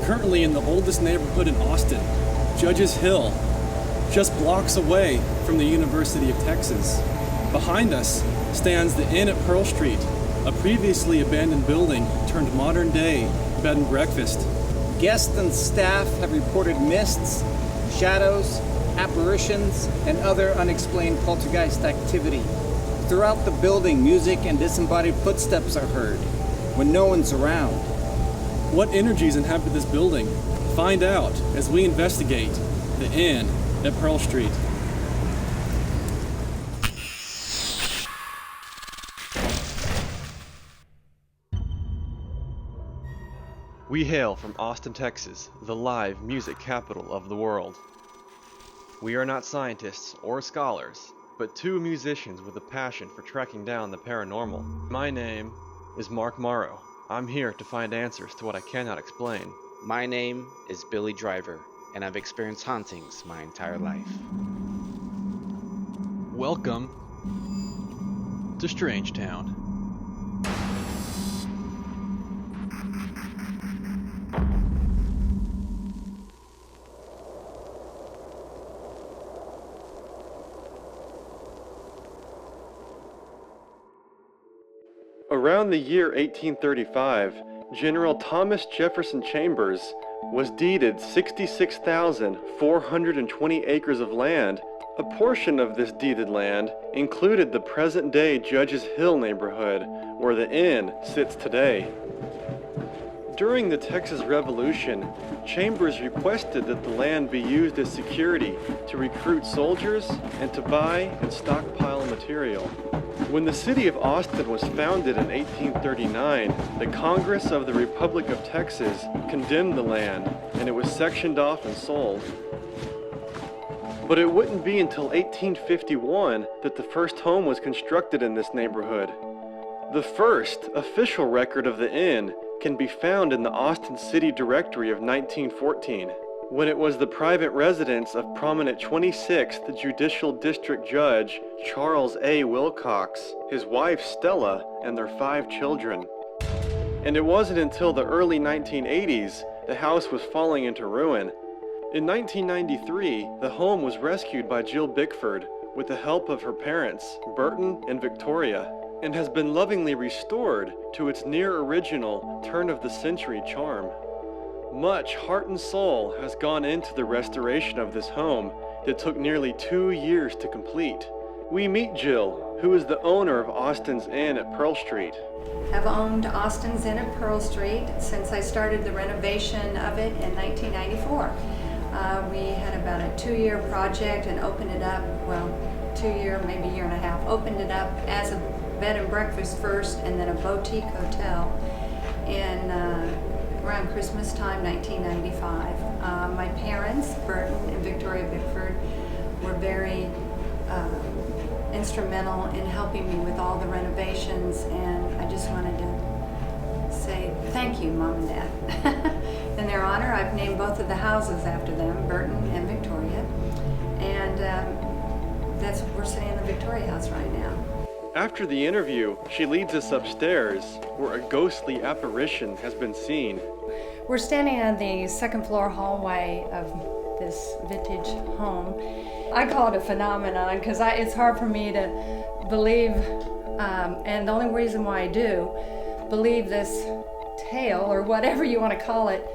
currently in the oldest neighborhood in Austin, Judges Hill, just blocks away from the University of Texas. Behind us stands the Inn at Pearl Street, a previously abandoned building turned modern-day bed and breakfast. Guests and staff have reported mists, shadows, apparitions, and other unexplained poltergeist activity. Throughout the building, music and disembodied footsteps are heard when no one's around. What energies inhabit this building? Find out as we investigate the Inn at Pearl Street. We hail from Austin, Texas, the live music capital of the world. We are not scientists or scholars, but two musicians with a passion for tracking down the paranormal. My name is Mark Morrow. I'm here to find answers to what I cannot explain. My name is Billy Driver, and I've experienced hauntings my entire life. Welcome to Strangetown. Around the year 1835, General Thomas Jefferson Chambers was deeded 66,420 acres of land. A portion of this deeded land included the present-day Judges Hill neighborhood, where the inn sits today. During the Texas Revolution, Chambers requested that the land be used as security to recruit soldiers and to buy and stockpile material. When the city of Austin was founded in 1839, the Congress of the Republic of Texas condemned the land, and it was sectioned off and sold. But it wouldn't be until 1851 that the first home was constructed in this neighborhood. The first official record of the inn can be found in the Austin City Directory of 1914, when it was the private residence of prominent 26th Judicial District Judge Charles A. Wilcox, his wife Stella, and their 5 children. And it wasn't until the early 1980s the house was falling into ruin. In 1993, the home was rescued by Jill Bickford with the help of her parents, Burton and Victoria, and has been lovingly restored to its near-original turn-of-the-century charm. Much heart and soul has gone into the restoration of this home that took nearly 2 years to complete. We meet Jill, who is the owner of Austin's Inn at Pearl Street. I've owned Austin's Inn at Pearl Street since I started the renovation of it in 1994. We had about a 2-year project and opened it up, well, 2-year, maybe 1.5 years, opened it up as a bed and breakfast first and then a boutique hotel in around Christmas time, 1995. My parents, Burton and Victoria Bickford, were very instrumental in helping me with all the renovations, and I just wanted to say thank you, Mom and Dad. In their honor, I've named both of the houses after them, Burton and Victoria, and we're sitting in the Victoria house right now. After the interview, she leads us upstairs, where a ghostly apparition has been seen. We're standing on the second floor hallway of this vintage home. I call it a phenomenon because it's hard for me to believe, and the only reason why I do believe this tale, or whatever you want to call it,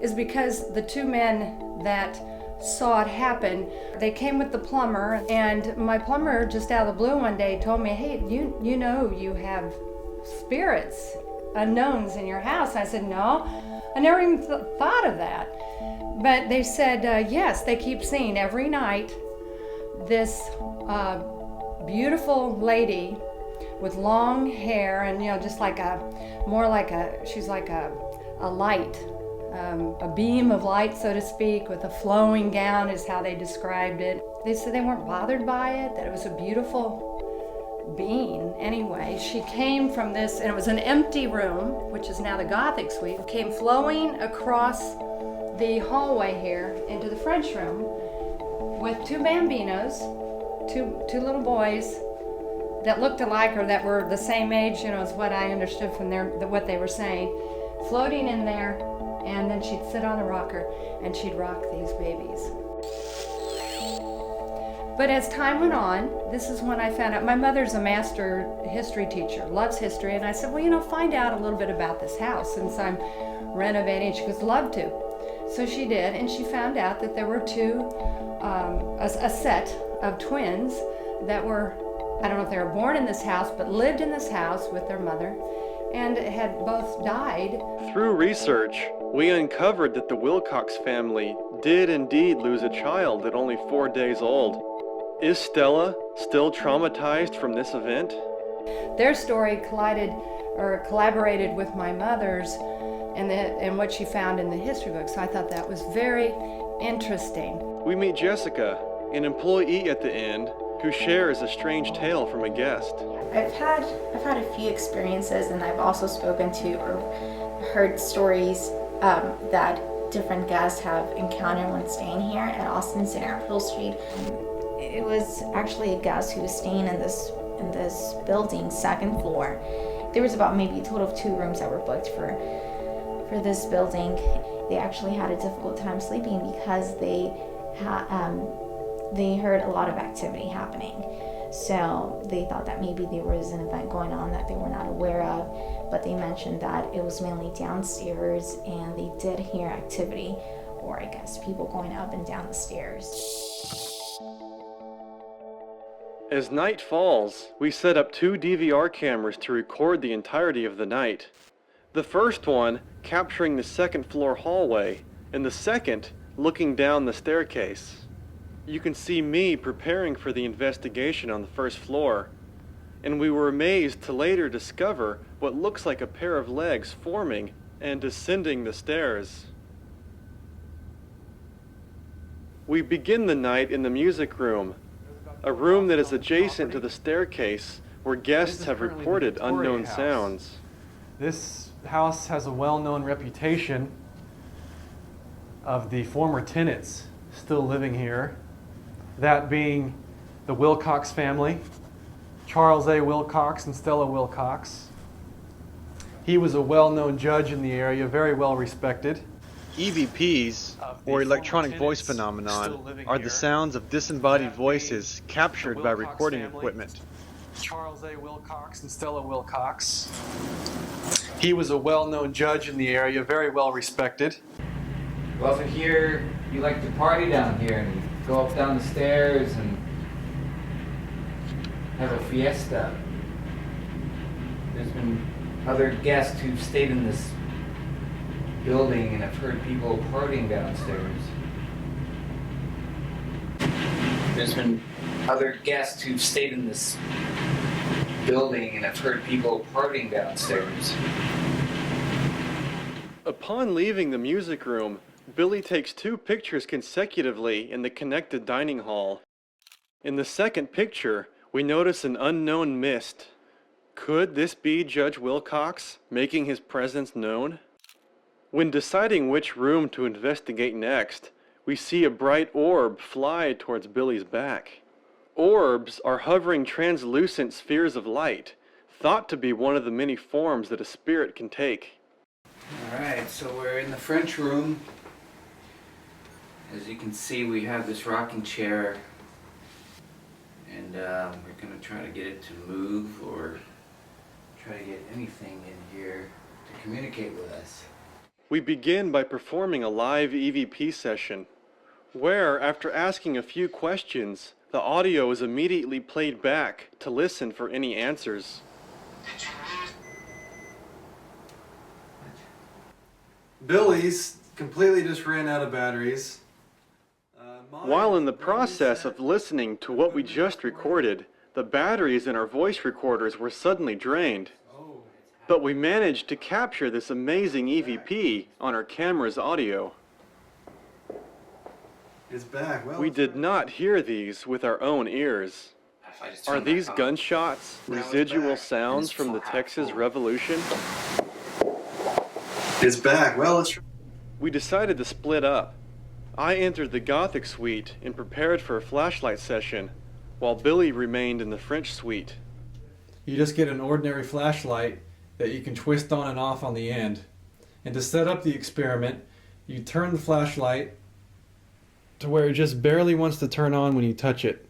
is because the 2 men that saw it happen, they came with the plumber, and my plumber just out of the blue one day told me, hey, you know you have spirits, unknowns in your house. I said, no, I never even thought of that. But they said, yes, they keep seeing every night this beautiful lady with long hair and, just like she's like a light, a beam of light, so to speak, with a flowing gown is how they described it. They said they weren't bothered by it, that it was a beautiful being. Anyway, she came from this, and it was an empty room, which is now the Gothic suite, came flowing across the hallway here into the French room with 2 bambinos, two little boys that looked alike or that were the same age, as what I understood from what they were saying. floating in there, and then she'd sit on a rocker and she'd rock these babies. But as time went on, this is when I found out, my mother's a master history teacher, loves history, and I said, well, you know, find out a little bit about this house since I'm renovating. She goes, love to. So she did, and she found out that there were a set of twins that were, I don't know if they were born in this house, but lived in this house with their mother, and had both died. Through research, we uncovered that the Wilcox family did indeed lose a child at only 4 days old. Is Stella still traumatized from this event? Their story collaborated with my mother's and what she found in the history book, so I thought that was very interesting. We meet Jessica, an employee at the inn, who shares a strange tale from a guest. I've had a few experiences, and I've also spoken to or heard stories that different guests have encountered when staying here at Austin Center, Pearl Street. It was actually a guest who was staying in this building, second floor. There was about maybe a total of 2 rooms that were booked for this building. They actually had a difficult time sleeping because they heard a lot of activity happening. So they thought that maybe there was an event going on that they were not aware of, but they mentioned that it was mainly downstairs and they did hear activity, or I guess people going up and down the stairs. As night falls, we set up 2 DVR cameras to record the entirety of the night. The first one capturing the second floor hallway, and the second looking down the staircase. You can see me preparing for the investigation on the first floor, and we were amazed to later discover what looks like a pair of legs forming and descending the stairs. We begin the night in the music room, a room that is adjacent to the staircase where guests have reported unknown sounds. This house has a well-known reputation of the former tenants still living here, that being the Wilcox family, Charles A. Wilcox and Stella Wilcox. He was a well-known judge in the area, very well respected. EVPs, or electronic voice phenomenon, are the sounds of disembodied voices captured by recording equipment. Charles A. Wilcox and Stella Wilcox. He was a well-known judge in the area, very well respected. You also hear you like to party down here and go up down the stairs and have a fiesta. There's been other guests who've stayed in this building and have heard people partying downstairs. There's been other guests who've stayed in this building and have heard people partying downstairs. Upon leaving the music room, Billy takes 2 pictures consecutively in the connected dining hall. In the second picture, we notice an unknown mist. Could this be Judge Wilcox making his presence known? When deciding which room to investigate next, we see a bright orb fly towards Billy's back. Orbs are hovering translucent spheres of light, thought to be one of the many forms that a spirit can take. Alright, so we're in the French room. As you can see, we have this rocking chair, and we're going to try to get it to move or try to get anything in here to communicate with us. We begin by performing a live EVP session, where, after asking a few questions, the audio is immediately played back to listen for any answers. Billy's completely just ran out of batteries. While in the process of listening to what we just recorded, the batteries in our voice recorders were suddenly drained. But we managed to capture this amazing EVP on our camera's audio. It's back. Well, We did not hear these with our own ears. Are these gunshots residual sounds from the Texas Revolution? It's back. Well, it's... We decided to split up. I entered the Gothic suite and prepared for a flashlight session, while Billy remained in the French suite. You just get an ordinary flashlight that you can twist on and off on the end. And to set up the experiment, you turn the flashlight to where it just barely wants to turn on when you touch it.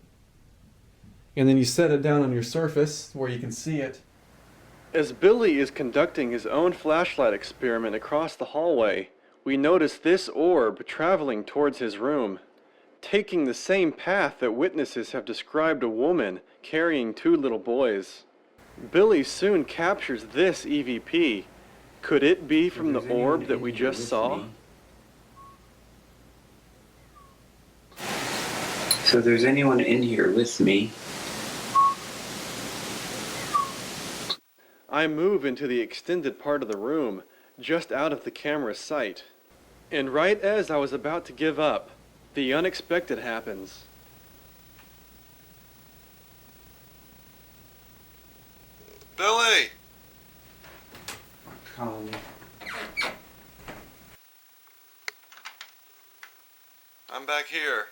And then you set it down on your surface where you can see it. As Billy is conducting his own flashlight experiment across the hallway, we notice this orb traveling towards his room, taking the same path that witnesses have described a woman carrying 2 little boys. Billy soon captures this EVP. Could it be from the orb that we just saw? So there's anyone in here with me. I move into the extended part of the room, just out of the camera's sight. And right as I was about to give up, the unexpected happens. Billy! I'm back here.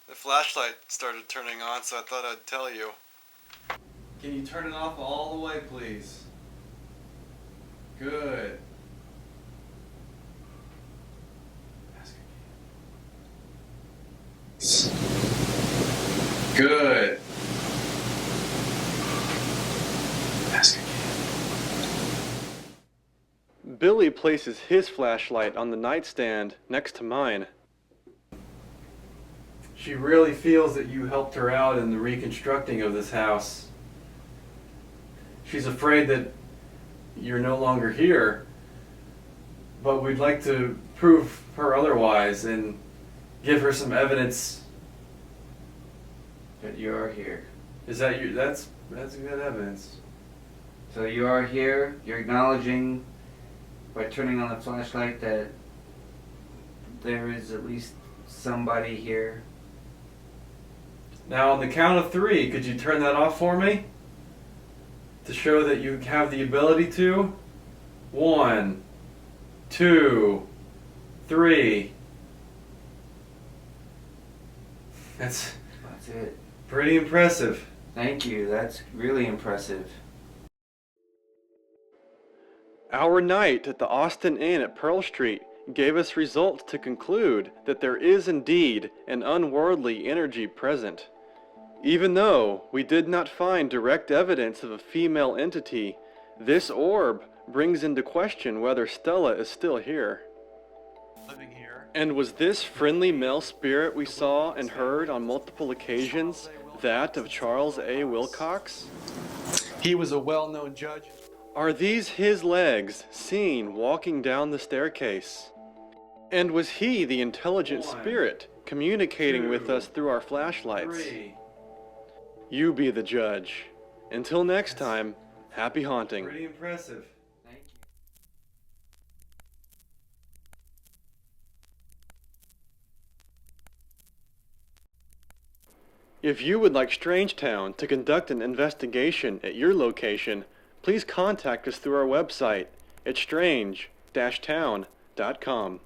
The flashlight started turning on, so I thought I'd tell you. Can you turn it off all the way, please? Good. Good. Billy places his flashlight on the nightstand next to mine. She really feels that you helped her out in the reconstructing of this house. She's afraid that you're no longer here, but we'd like to prove her otherwise and give her some evidence That you are here. Is that you? That's good evidence. So you are here, you're acknowledging by turning on the flashlight that there is at least somebody here. Now, on the count of 3, could you turn that off for me? To show that you have the ability to? 1, 2, 3. That's it. pretty impressive. Thank you, that's really impressive. Our night at the Austin Inn at Pearl Street gave us results to conclude that there is indeed an unworldly energy present. Even though we did not find direct evidence of a female entity, this orb brings into question whether Stella is still here. Living here. And was this friendly male spirit we saw and heard on multiple occasions that of Charles A. Wilcox? He was a well-known judge. Are these his legs seen walking down the staircase? And was he the intelligent spirit communicating with us through our flashlights? 3. You be the judge. Until next time, happy haunting. Pretty impressive. Thank you. If you would like Strangetown to conduct an investigation at your location, please contact us through our website at strange-town.com.